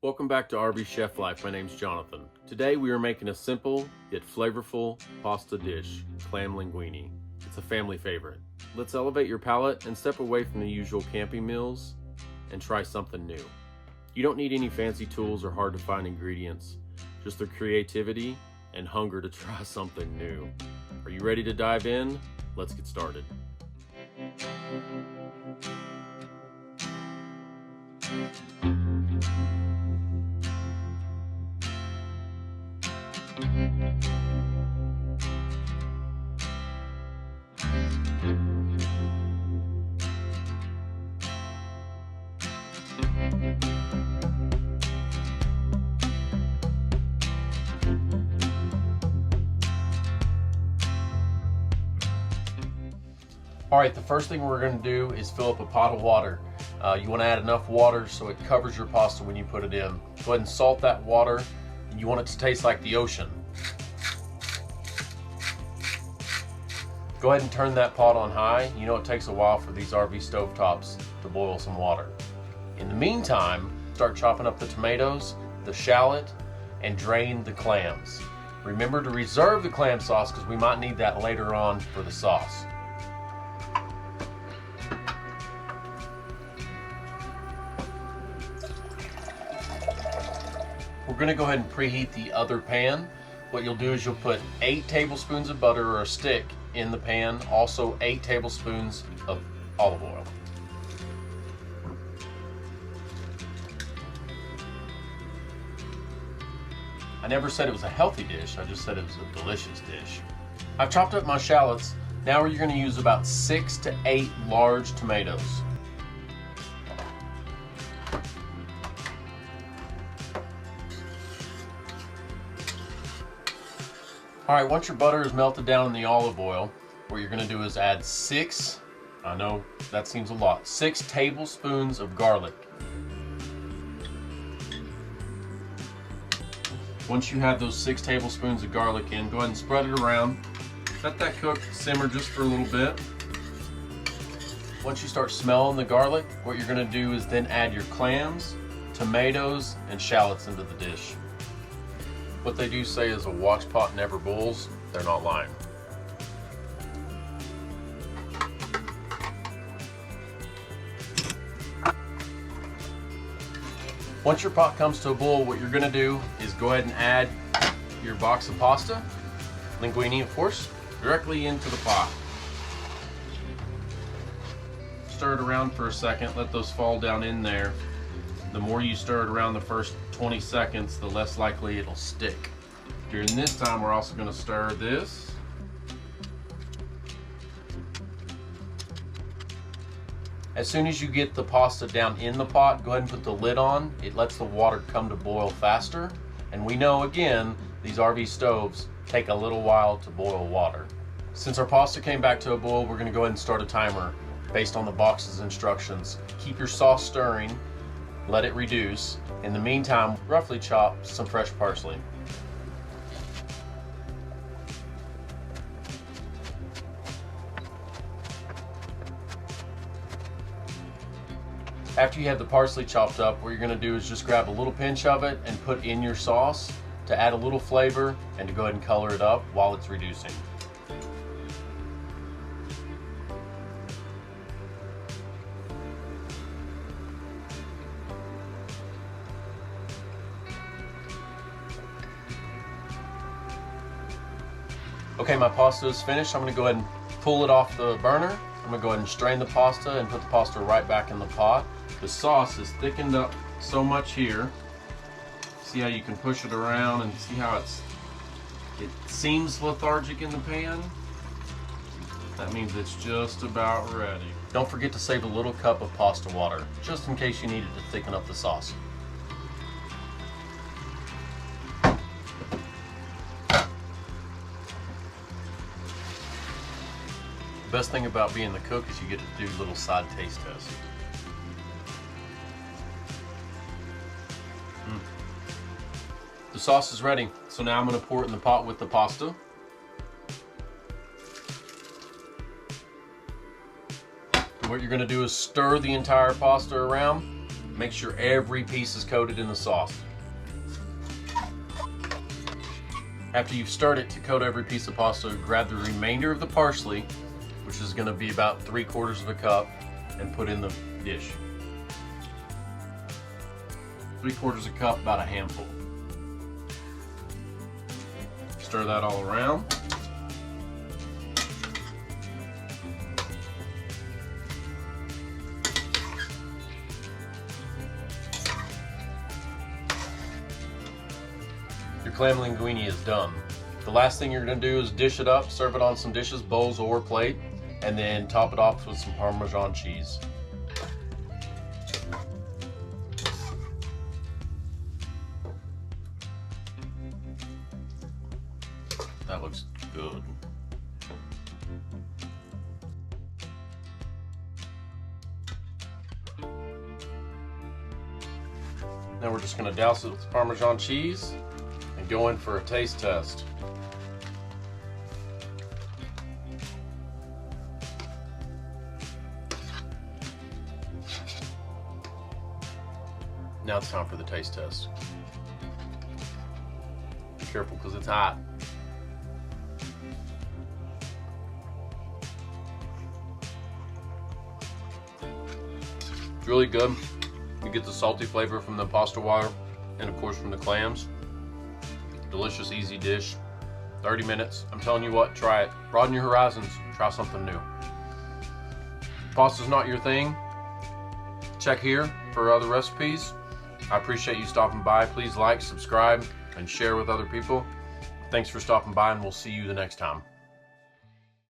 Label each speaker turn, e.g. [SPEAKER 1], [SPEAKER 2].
[SPEAKER 1] Welcome back to RV Chef Life. My name's Jonathan. Today we are making a simple yet flavorful pasta dish, Clam Linguine. It's a family favorite. Let's elevate your palate and step away from the usual camping meals and try something new. You don't need any fancy tools or hard to find ingredients, just the creativity and hunger to try something new. Are you ready to dive in? Let's get started. All right, the first thing we're going to do is fill up a pot of water. You want to add enough water so it covers your pasta when you put it in. Go ahead and salt that water, and you want it to taste like the ocean. Go ahead and turn that pot on high. You know it takes a while for these RV stovetops to boil some water. In the meantime, start chopping up the tomatoes, the shallot, and drain the clams. Remember to reserve the clam sauce because we might need that later on for the sauce. We're going to go ahead and preheat the other pan. What you'll do is you'll put 8 tablespoons of butter or a stick in the pan, also 8 tablespoons of olive oil. I never said it was a healthy dish, I just said it was a delicious dish. I've chopped up my shallots. Now you're going to use about 6 to 8 large tomatoes. All right, once your butter is melted down in the olive oil, what you're gonna do is add 6, I know that seems a lot, 6 tablespoons of garlic. Once you have those 6 tablespoons of garlic in, go ahead and spread it around. Let that cook, simmer just for a little bit. Once you start smelling the garlic, what you're gonna do is then add your clams, tomatoes, and shallots into the dish. What they do say is a watch pot never boils. They're not lying. Once your pot comes to a boil, what you're going to do is go ahead and add your box of pasta, linguine of course, directly into the pot. Stir it around for a second, let those fall down in there. The more you stir it around the first 20 seconds, the less likely it'll stick. During this time, we're also going to stir this. As soon as you get the pasta down in the pot, go ahead and put the lid on. It lets the water come to boil faster. And we know, again, these RV stoves take a little while to boil water. Since our pasta came back to a boil, we're going to go ahead and start a timer based on the box's instructions. Keep your sauce stirring. Let it reduce. In the meantime, roughly chop some fresh parsley. After you have the parsley chopped up, what you're going to do is just grab a little pinch of it and put in your sauce to add a little flavor and to go ahead and color it up while it's reducing. Okay, my pasta is finished. I'm going to go ahead and pull it off the burner. I'm going to go ahead and strain the pasta and put the pasta right back in the pot. The sauce is thickened up so much here. See how you can push it around and see how it seems lethargic in the pan? That means it's just about ready. Don't forget to save a little cup of pasta water, just in case you need it to thicken up the sauce. The best thing about being the cook is you get to do little side taste tests. The sauce is ready, so now I'm going to pour it in the pot with the pasta. What you're going to do is stir the entire pasta around. Make sure every piece is coated in the sauce. After you've started to coat every piece of pasta, grab the remainder of the parsley, which is going to be about 3/4 of a cup, and put in the dish. 3/4 a cup, about a handful. Stir that all around. Your clam linguine is done. The last thing you're going to do is dish it up, serve it on some dishes, bowls or plate, and then top it off with some Parmesan cheese. That looks good. Now we're just going to douse it with Parmesan cheese and go in for a taste test. Now it's time for the taste test. Be careful because it's hot. It's really good. You get the salty flavor from the pasta water and of course from the clams. Delicious, easy dish. 30 minutes. I'm telling you what, try it. Broaden your horizons. Try something new. If pasta's not your thing, check here for other recipes. I appreciate you stopping by. Please like, subscribe, and share with other people. Thanks for stopping by, and we'll see you the next time.